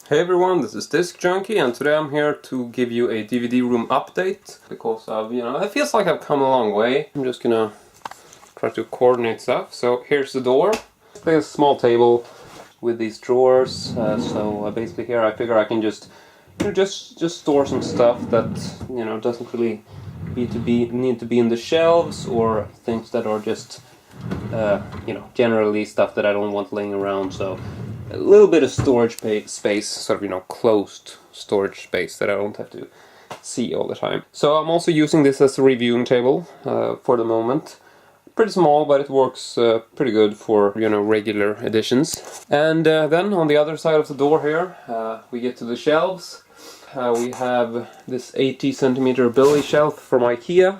Hey everyone, this is Disc Junkie, and today I'm here to give you a DVD room update because it feels like I've come a long way. I'm just gonna try to coordinate stuff. So here's the door. It's a small table with these drawers. Basically here I figure I can just store some stuff that doesn't really need to be in the shelves, or things that are just generally stuff that I don't want laying around. So a little bit of storage space, sort of, closed storage space that I don't have to see all the time. So I'm also using this as a reviewing table for the moment. Pretty small, but it works pretty good for, regular editions. And then on the other side of the door here, we get to the shelves. We have this 80cm Billy shelf from IKEA.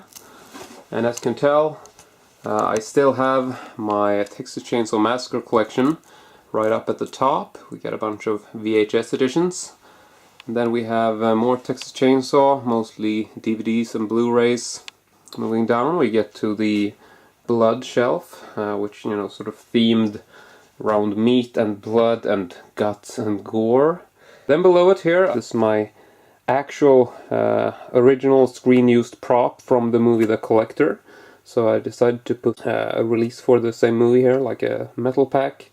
And as you can tell, I still have my Texas Chainsaw Massacre collection right up at the top. We got a bunch of VHS editions. And then we have more Texas Chainsaw, mostly DVDs and Blu-rays. Moving down, we get to the blood shelf, which, sort of themed around meat and blood and guts and gore. Then below it here is my actual original screen-used prop from the movie The Collector. So I decided to put a release for the same movie here, like a metal pack.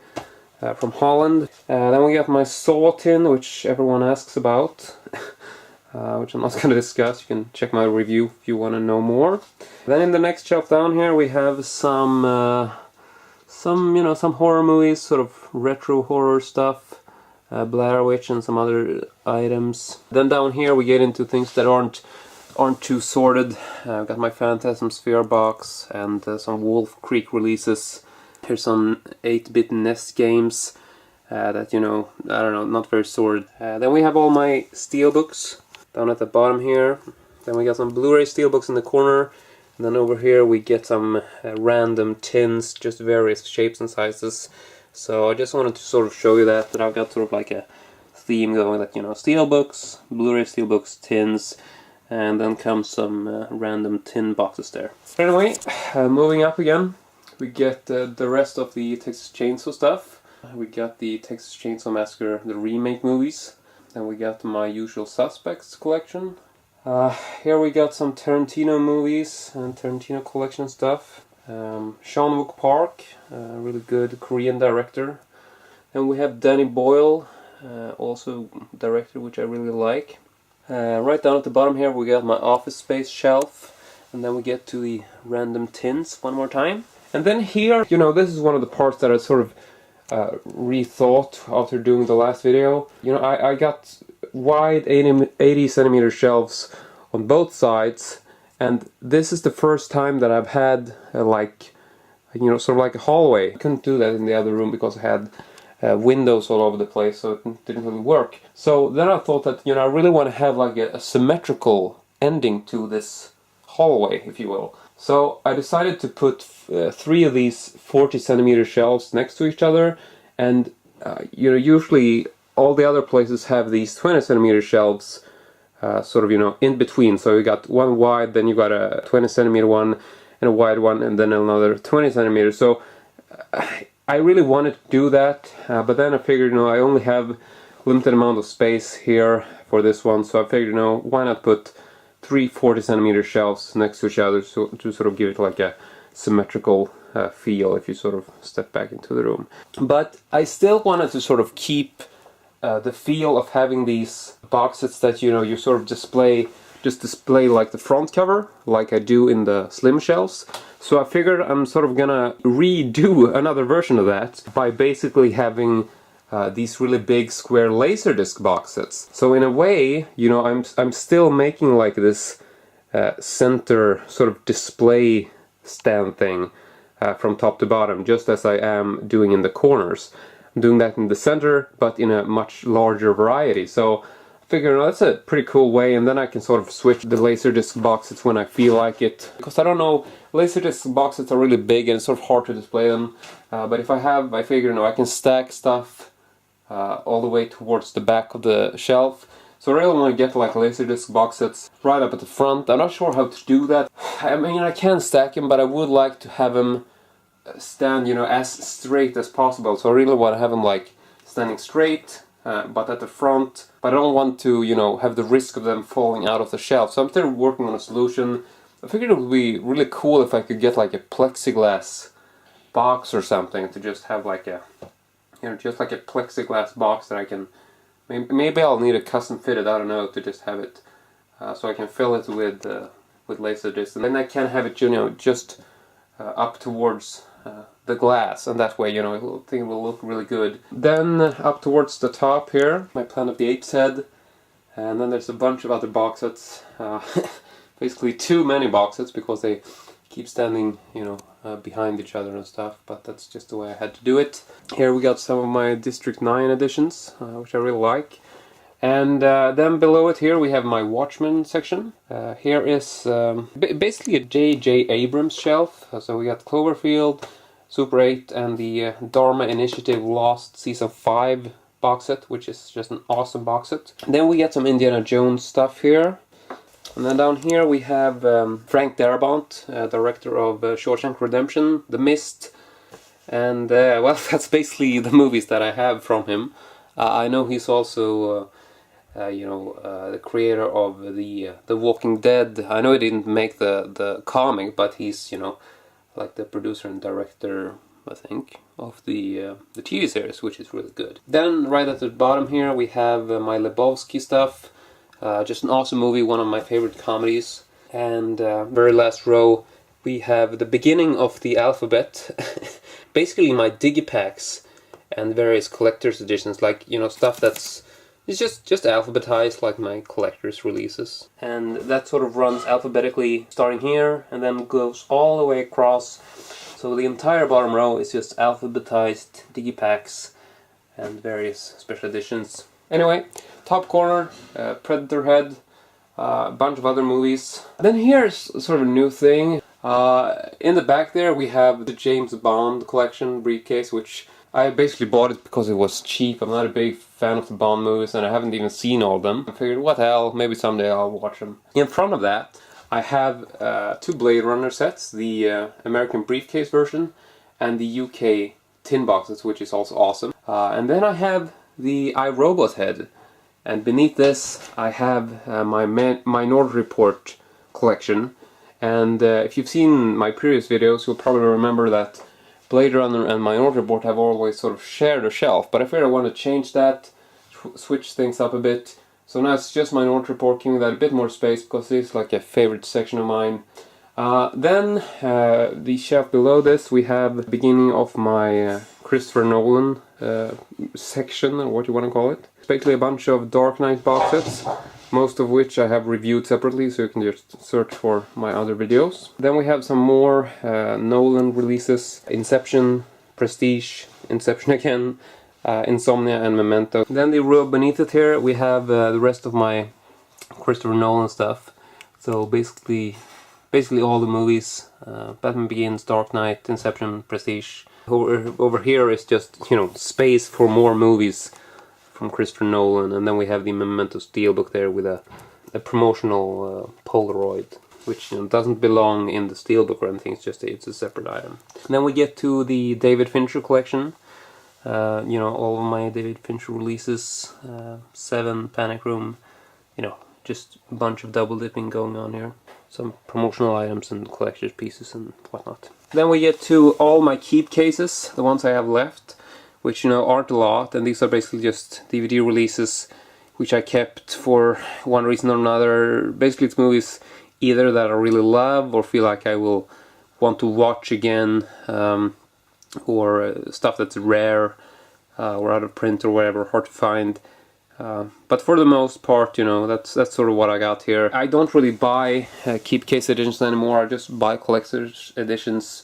From Holland. Then we got my saw tin, which everyone asks about, which I'm not going to discuss. You can check my review if you want to know more. Then in the next shelf down here we have some horror movies, sort of retro horror stuff, Blair Witch and some other items. Then down here we get into things that aren't too sorted. I've got my Phantasm Sphere box and some Wolf Creek releases. Here's some 8-bit NES games that, I don't know, not very sorted. Then we have all my steelbooks down at the bottom here. Then we got some Blu-ray steelbooks in the corner. And then over here we get some random tins, just various shapes and sizes. So I just wanted to sort of show you that I've got sort of like a theme going, that, steelbooks, Blu-ray steelbooks, tins, and then comes some random tin boxes there. Anyway, moving up again. We get the rest of the Texas Chainsaw stuff. We got the Texas Chainsaw Massacre, the remake movies. Then we got my Usual Suspects collection. Here we got some Tarantino movies and Tarantino collection stuff. Sean Park, a really good Korean director. And we have Danny Boyle, also director, which I really like. Right down at the bottom here we got my Office Space shelf. And then we get to the random tins one more time. And then here, this is one of the parts that I sort of rethought after doing the last video. I got wide 80 centimeter shelves on both sides, and this is the first time that I've had sort of like a hallway. I couldn't do that in the other room because I had windows all over the place, so it didn't really work. So then I thought that, I really want to have like a symmetrical ending to this hallway, if you will. So I decided to put 3 of these 40 centimeter shelves next to each other, and usually all the other places have these 20 centimeter shelves sort of in between. So you got one wide, then you got a 20 centimeter one and a wide one, and then another 20 centimeters. So I really wanted to do that, but then I figured I only have limited amount of space here for this one, so I figured why not put 3 40 centimeter shelves next to each other, so to sort of give it like a symmetrical feel if you sort of step back into the room. But I still wanted to sort of keep the feel of having these box sets that you sort of display like the front cover, like I do in the slim shelves. So I figured I'm sort of gonna redo another version of that by basically having these really big square Laserdisc box sets. So in a way, I'm still making like this center sort of display stand thing from top to bottom, just as I am doing in the corners. I'm doing that in the center, but in a much larger variety. So I figured that's a pretty cool way, and then I can sort of switch the Laserdisc box sets when I feel like it. Because I don't know, Laserdisc box sets are really big and it's sort of hard to display them. But if I figure I can stack stuff all the way towards the back of the shelf. So I really want to get like Laserdisc box sets right up at the front. I'm not sure how to do that. I mean, I can stack them, but I would like to have them stand, as straight as possible. So I really want to have them like standing straight, but at the front. But I don't want to, you know, have the risk of them falling out of the shelf. So I'm still working on a solution. I figured it would be really cool if I could get like a plexiglass box or something to just have like a, you know, just like a plexiglass box that I can, maybe I'll need a custom fitted, I don't know, to just have it, so I can fill it with Laserdisc, and then I can have it, you know, just up towards the glass, and that way, you know, I think it will look really good. Then up towards the top here, my Planet of the Apes head, and then there's a bunch of other box sets, basically too many box sets because they keep standing, you know, behind each other and stuff, but that's just the way I had to do it. Here we got some of my District 9 editions, which I really like. And then below it here we have my Watchmen section. Here is basically a J.J. Abrams shelf. So we got Cloverfield, Super 8, and the Dharma Initiative Lost Season 5 box set, which is just an awesome box set. And then we get some Indiana Jones stuff here. And then down here we have Frank Darabont, director of Shawshank Redemption, The Mist, and well, that's basically the movies that I have from him. I know he's also, you know, the creator of the Walking Dead. I know he didn't make the comic, but he's, you know, like the producer and director, I think, of the TV series, which is really good. Then right at the bottom here we have my Lebowski stuff. Just an awesome movie, one of my favorite comedies. And very last row we have the beginning of the alphabet. Basically my digipacks and various collector's editions, like, you know, stuff that's it's just alphabetized, like my collector's releases. And that sort of runs alphabetically starting here and then goes all the way across. So the entire bottom row is just alphabetized digipacks and various special editions. Anyway, top corner, Predator head, a bunch of other movies. Then here's sort of a new thing. In the back there we have the James Bond collection briefcase, which I basically bought it because it was cheap. I'm not a big fan of the Bond movies and I haven't even seen all of them. I figured, what the hell, maybe someday I'll watch them. In front of that I have two Blade Runner sets, the American briefcase version and the UK tin boxes, which is also awesome. And then I have the iRobot head, and beneath this I have my Minority Report collection. And if you've seen my previous videos, you'll probably remember that Blade Runner and Minority Report have always sort of shared a shelf, but I figured I want to change that, switch things up a bit. So now it's just Minority Report, giving that a bit more space because it's like a favorite section of mine. Then the shelf below this we have the beginning of my Christopher Nolan section, or what you want to call it. It's basically a bunch of Dark Knight box sets, most of which I have reviewed separately, so you can just search for my other videos. Then we have some more Nolan releases: Inception, Prestige, Inception again, Insomnia and Memento. Then the row beneath it here we have the rest of my Christopher Nolan stuff. So basically all the movies, Batman Begins, Dark Knight, Inception, Prestige. Over here is just, you know, space for more movies from Christopher Nolan, and then we have the Memento Steelbook there with a promotional Polaroid, which, you know, doesn't belong in the Steelbook or anything. It's a separate item. And then we get to the David Fincher collection. You know, all of my David Fincher releases, Seven, Panic Room, you know, just a bunch of double dipping going on here. Some promotional items and collector's pieces and whatnot. Then we get to all my keep cases, the ones I have left, which, you know, aren't a lot, and these are basically just DVD releases which I kept for one reason or another. Basically it's movies either that I really love or feel like I will want to watch again, or stuff that's rare or out of print or whatever, hard to find. But for the most part, you know, that's sort of what I got here. I don't really buy keep case editions anymore. I just buy collector's editions,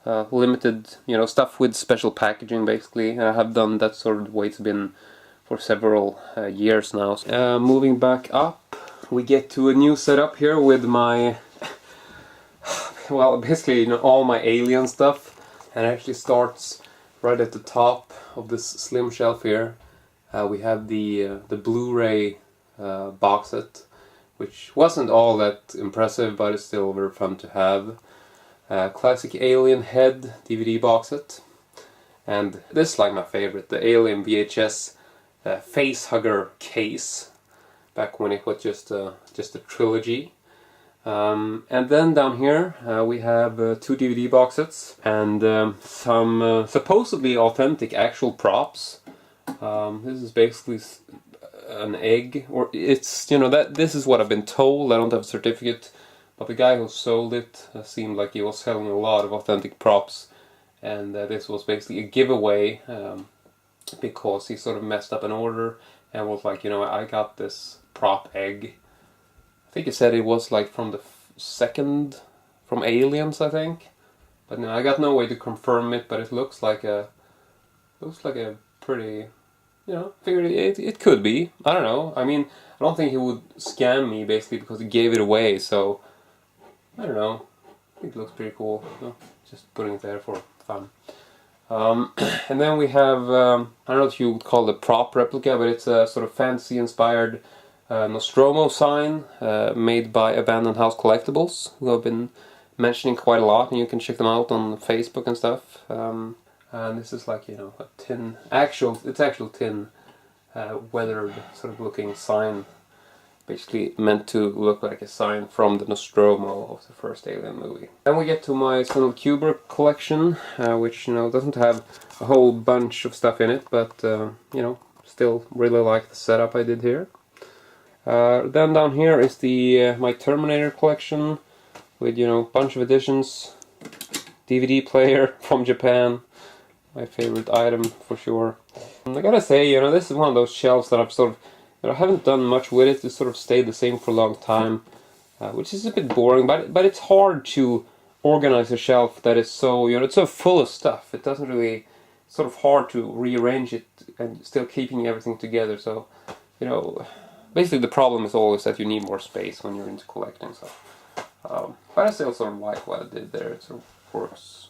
limited, you know, stuff with special packaging basically. And I have done that sort of way it's been for several years now. Moving back up, we get to a new setup here with my, well, basically, you know, all my Alien stuff. And it actually starts right at the top of this slim shelf here. We have the Blu-ray box set, which wasn't all that impressive, but it's still very fun to have. Classic Alien Head DVD box set, and this is like my favorite, the Alien VHS facehugger case back when it was just a trilogy. And then down here we have 2 DVD box sets and some supposedly authentic actual props. This is basically an egg, or it's, you know, that this is what I've been told. I don't have a certificate, but the guy who sold it seemed like he was selling a lot of authentic props, and this was basically a giveaway because he sort of messed up an order and was like, you know, I got this prop egg. I think he said it was like from the second, from Aliens, I think. But no, I got no way to confirm it, but it looks like a pretty, you know, figured it could be. I don't know. I mean, I don't think he would scam me basically because he gave it away, so I don't know. I think it looks pretty cool. So, just putting it there for fun. And then we have, I don't know if you would call it a prop replica, but it's a sort of fantasy inspired Nostromo sign made by Abandoned House Collectibles, who I've been mentioning quite a lot, and you can check them out on Facebook and stuff. And this is like, you know, a tin, it's actual tin, weathered sort of looking sign, basically meant to look like a sign from the Nostromo of the first Alien movie. Then we get to my Stanley Kubrick collection, which, you know, doesn't have a whole bunch of stuff in it, but, you know, still really like the setup I did here. Then down here is the my Terminator collection with, you know, a bunch of editions, DVD player from Japan, my favorite item for sure. And I gotta say, you know, this is one of those shelves that I've sort of, you know, I haven't done much with it. It's sort of stayed the same for a long time, which is a bit boring, but it's hard to organize a shelf that is so, you know, it's so full of stuff. It doesn't really, it's sort of hard to rearrange it and still keeping everything together. So, you know, basically the problem is always that you need more space when you're into collecting. So, but I still sort of like what I did there. It sort of works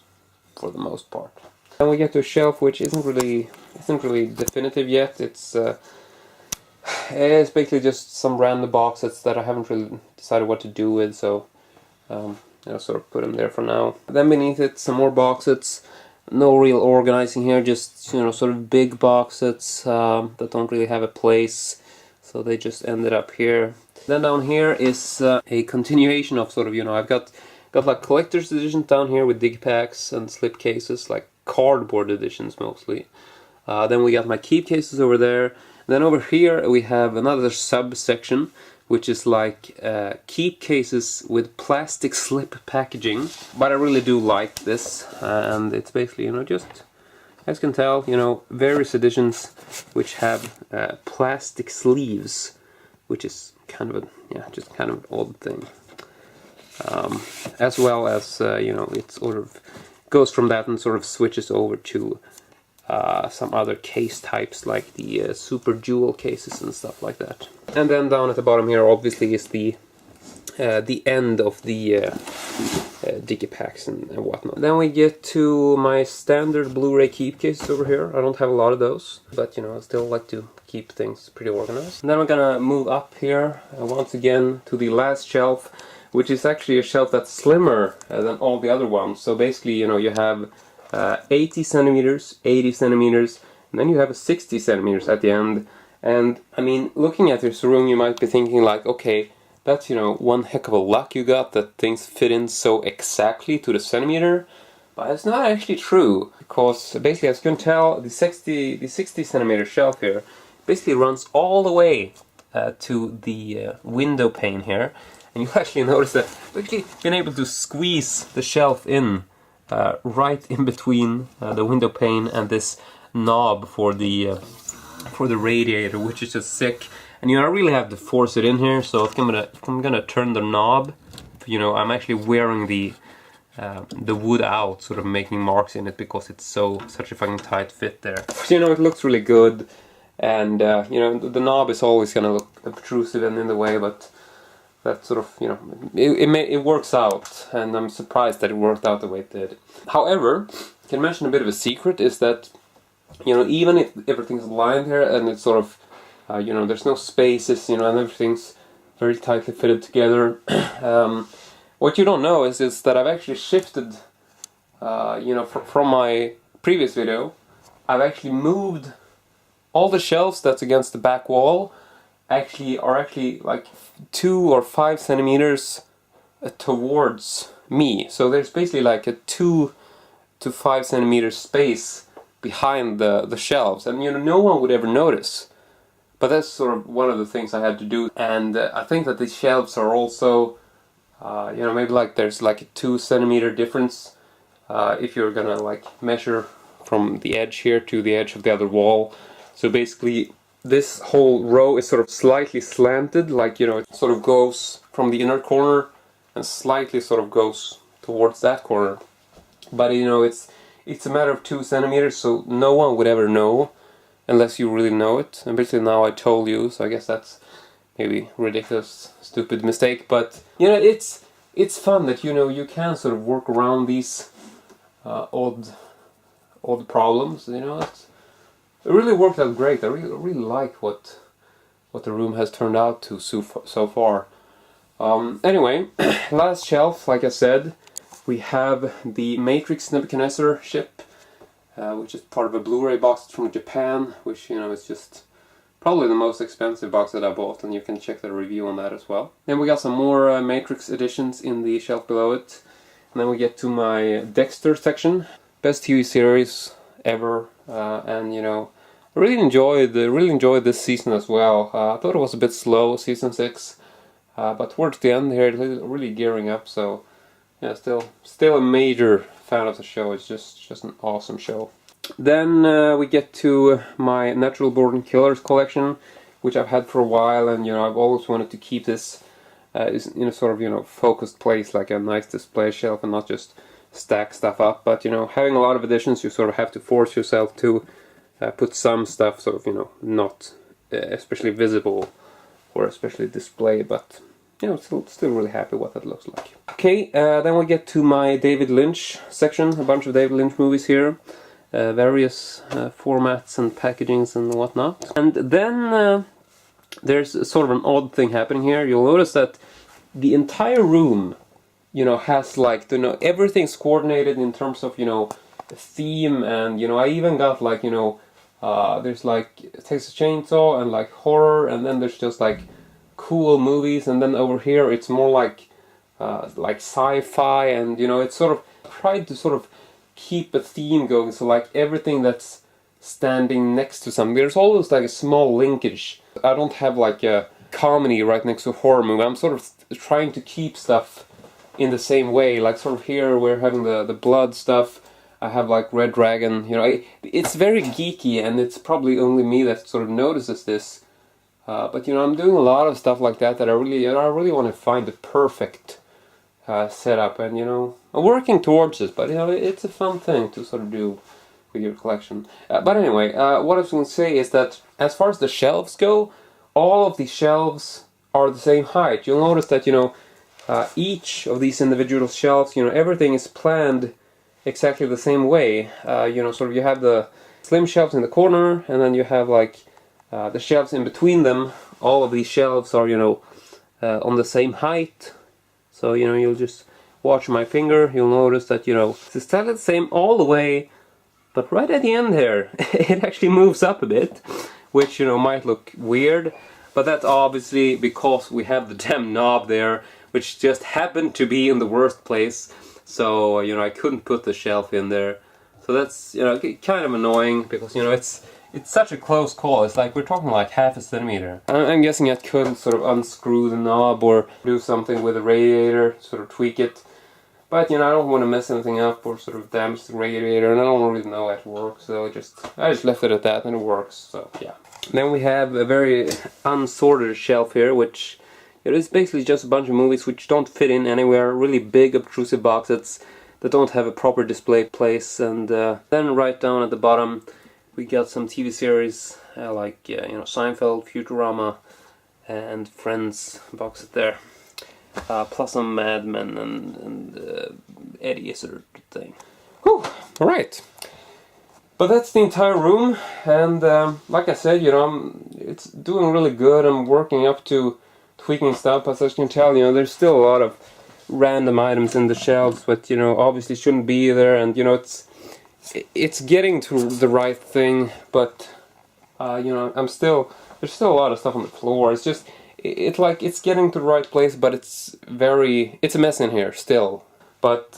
for the most part. Then we get to a shelf which isn't really definitive yet. It's basically just some random box sets that I haven't really decided what to do with, so you know, sort of put them there for now. Then beneath it, some more box sets. No real organizing here, just, you know, sort of big box sets that don't really have a place, so they just ended up here. Then down here is a continuation of sort of, you know, I've got like collector's editions down here with dig packs and slip cases, like cardboard editions mostly. Then we got my keep cases over there. Then over here we have another subsection, which is like keep cases with plastic slip packaging. But I really do like this, and it's basically, you know, just, as you can tell, you know, various editions which have plastic sleeves, which is kind of a, yeah, just kind of an odd thing. As well as, you know, it sort of goes from that and sort of switches over to some other case types like the super jewel cases and stuff like that. And then down at the bottom here obviously is the end of the digipacks and whatnot. Then we get to my standard Blu-ray keep cases over here. I don't have a lot of those, but, you know, I still like to keep things pretty organized. And then we're gonna move up here once again to the last shelf, which is actually a shelf that's slimmer than all the other ones. So basically, you know, you have 80 centimeters, 80 centimeters, and then you have a 60 centimeters at the end. And I mean, looking at this room, you might be thinking like, okay, that's, you know, one heck of a luck you got that things fit in so exactly to the centimeter. But it's not actually true, because basically, as you can tell, the 60 centimeter shelf here basically runs all the way to the window pane here. And you actually notice that we've actually been able to squeeze the shelf in right in between the window pane and this knob for the radiator, which is just sick. And, you know, I really have to force it in here. So if I'm gonna turn the knob, you know, I'm actually wearing the wood out, sort of making marks in it because it's such a fucking tight fit there. You know, it looks really good, and you know, the knob is always gonna look obtrusive and in the way, but that sort of, you know, it works out, and I'm surprised that it worked out the way it did. However, I can mention a bit of a secret, is that, you know, even if everything's aligned here and it's sort of, you know, there's no spaces, you know, and everything's very tightly fitted together, what you don't know is that I've actually shifted, you know, from my previous video, I've actually moved all the shelves that's against the back wall are actually like 2 or 5 centimeters towards me. So there's basically like a 2 to 5 centimeter space behind the shelves, and you know, no one would ever notice. But that's sort of one of the things I had to do. And I think that the shelves are also, you know, maybe like there's like a 2 centimeter difference if you're gonna like measure from the edge here to the edge of the other wall. So basically this whole row is sort of slightly slanted, like, you know, it sort of goes from the inner corner and slightly sort of goes towards that corner. But you know, it's a matter of 2 centimeters, so no one would ever know unless you really know it. And basically now I told you, so I guess that's maybe ridiculous, stupid mistake. But you know, it's fun that, you know, you can sort of work around these odd problems. You know, it really worked out great. I really like what the room has turned out to so far. Anyway, last shelf, like I said, we have the Matrix Nebuchadnezzar ship, which is part of a Blu-ray box from Japan, which, you know, is just probably the most expensive box that I bought, and you can check the review on that as well. Then we got some more Matrix editions in the shelf below it. And then we get to my Dexter section. Best TV series ever, and you know, I really enjoyed this season as well. I thought it was a bit slow, season 6, but towards the end here, it's really gearing up. So yeah, still a major fan of the show. It's just an awesome show. Then we get to my Natural Born Killers collection, which I've had for a while, and you know, I've always wanted to keep this in a sort of, you know, focused place, like a nice display shelf, and not just stack stuff up. But you know, having a lot of editions, you sort of have to force yourself to put some stuff sort of, you know, not especially visible or especially displayed, but you know, still really happy what that looks like. Okay, then we get to my David Lynch section, a bunch of David Lynch movies here, various formats and packagings and whatnot. And then there's sort of an odd thing happening here. You'll notice that the entire room, you know, has like, you know, everything's coordinated in terms of, you know, theme, and you know, I even got like, you know, there's like Texas Chainsaw and like horror, and then there's just like cool movies, and then over here it's more like sci-fi, and you know, it's sort of tried to sort of keep a theme going, so like everything that's standing next to something, there's always like a small linkage. I don't have like a comedy right next to a horror movie. I'm sort of trying to keep stuff in the same way, like sort of here we're having the blood stuff. I have like Red Dragon, you know, it's very geeky, and it's probably only me that sort of notices this. But you know, I'm doing a lot of stuff like that I really want to find the perfect setup, and you know, I'm working towards this. But you know, it's a fun thing to sort of do with your collection. But anyway, what I was going to say is that as far as the shelves go, all of the shelves are the same height. You'll notice that, you know, each of these individual shelves, you know, everything is planned exactly the same way. You know, sort of you have the slim shelves in the corner, and then you have like the shelves in between them. All of these shelves are, you know, on the same height. So, you know, you'll just watch my finger, you'll notice that, you know, it's still the same all the way, but right at the end here, it actually moves up a bit, which, you know, might look weird, but that's obviously because we have the damn knob there, which just happened to be in the worst place. So, you know, I couldn't put the shelf in there. So that's, you know, kind of annoying, because, you know, it's such a close call. It's like we're talking like half a centimeter. I'm guessing I could sort of unscrew the knob or do something with the radiator, sort of tweak it. But, you know, I don't want to mess anything up or sort of damage the radiator, and I don't really know how it works, so I just left it at that, and it works, so yeah. Then we have a very unsorted shelf here, which it is basically just a bunch of movies which don't fit in anywhere, really big obtrusive boxes that don't have a proper display place. And then right down at the bottom we got some TV series like you know, Seinfeld, Futurama, and Friends boxes there. Plus some Mad Men and Eddie Izzard thing. Whew, alright. But that's the entire room, and like I said, you know, it's doing really good. I'm working up to tweaking stuff, as you can tell, you know, there's still a lot of random items in the shelves, but, you know, obviously shouldn't be there, and, you know, it's getting to the right thing, but You know, there's still a lot of stuff on the floor. It's just, it's getting to the right place, but it's a mess in here still. But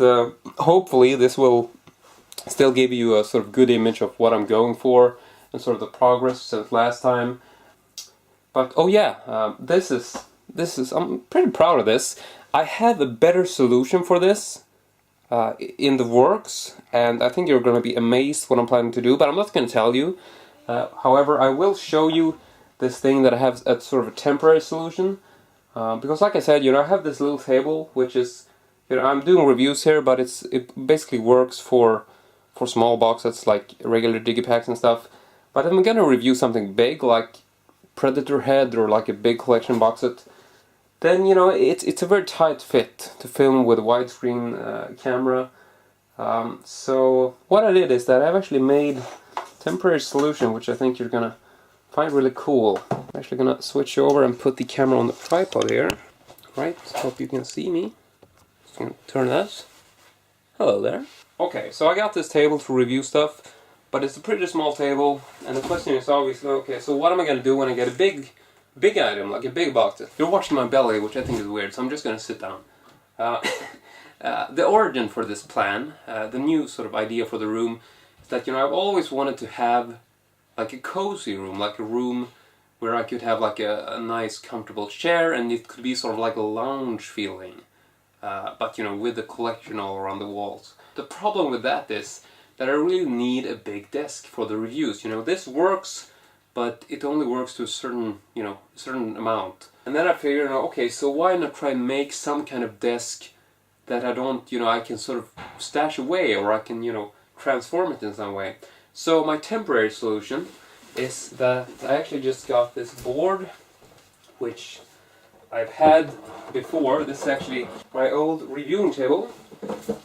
hopefully this will still give you a sort of good image of what I'm going for and sort of the progress since last time. But oh yeah, this is I'm pretty proud of this. I have a better solution for this in the works, and I think you're going to be amazed what I'm planning to do, but I'm not going to tell you. However, I will show you this thing that I have as sort of a temporary solution, because like I said, you know, I have this little table, which is, you know, I'm doing reviews here, but it basically works for small boxes like regular digipacks and stuff. But if I'm going to review something big like Predator Head or like a big collection box set, then you know it's a very tight fit to film with a widescreen camera. So what I did is that I've actually made a temporary solution, which I think you're gonna find really cool. I'm actually gonna switch over and put the camera on the tripod here. Right, hope you can see me. Just gonna turn that. Hello there. Okay, so I got this table to review stuff, but it's a pretty small table, and the question is obviously, okay, so what am I gonna do when I get a big item, like a big box? You're watching my belly, which I think is weird, so I'm just gonna sit down. The origin for this plan, the new sort of idea for the room, is that, you know, I've always wanted to have like a cozy room, like a room where I could have like a nice comfortable chair, and it could be sort of like a lounge feeling, but you know, with a collection all around the walls. The problem with that is that I really need a big desk for the reviews. You know, this works, but it only works to a certain, you know, certain amount. And then I figured, okay, so why not try and make some kind of desk that I don't, you know, I can sort of stash away, or I can, you know, transform it in some way. So my temporary solution is that I actually just got this board, which I've had before. This is actually my old reviewing table,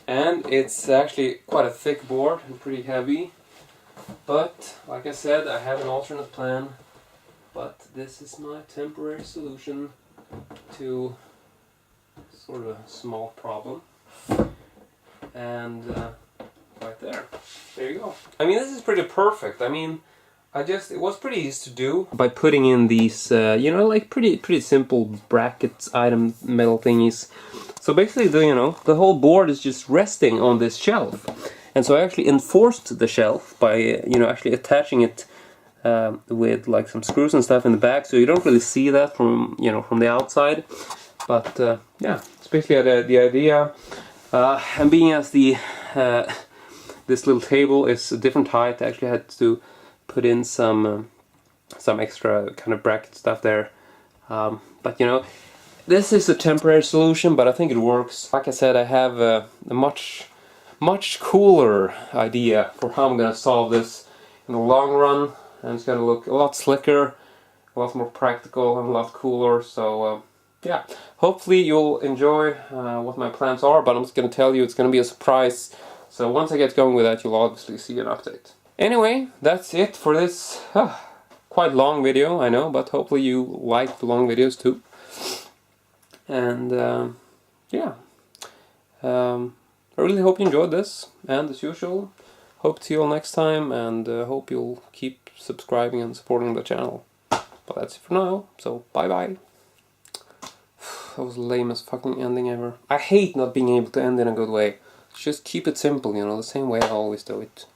and it's actually quite a thick board and pretty heavy. But like I said, I have an alternate plan, but this is my temporary solution to sort of a small problem. And right there you go. I mean, this is pretty perfect. I mean, it was pretty easy to do by putting in these, you know, like pretty simple brackets, item, metal thingies. So basically, you know, the whole board is just resting on this shelf. And so I actually enforced the shelf by, you know, actually attaching it with like some screws and stuff in the back, so you don't really see that from, you know, from the outside. But yeah, it's basically the idea. And being as the this little table is a different height, I actually had to put in some extra kind of bracket stuff there. But you know, this is a temporary solution, but I think it works. Like I said, I have a much cooler idea for how I'm gonna solve this in the long run, and it's gonna look a lot slicker, a lot more practical, and a lot cooler. So yeah, hopefully you'll enjoy what my plans are, but I'm just gonna tell you it's gonna be a surprise. So once I get going with that, you'll obviously see an update. Anyway, that's it for this quite long video, I know, but hopefully you like the long videos too. And yeah, I really hope you enjoyed this, and as usual, hope to see you all next time, and hope you'll keep subscribing and supporting the channel. But that's it for now, so bye bye. That was the lamest fucking ending ever. I hate not being able to end in a good way. Just keep it simple, you know, the same way I always do it.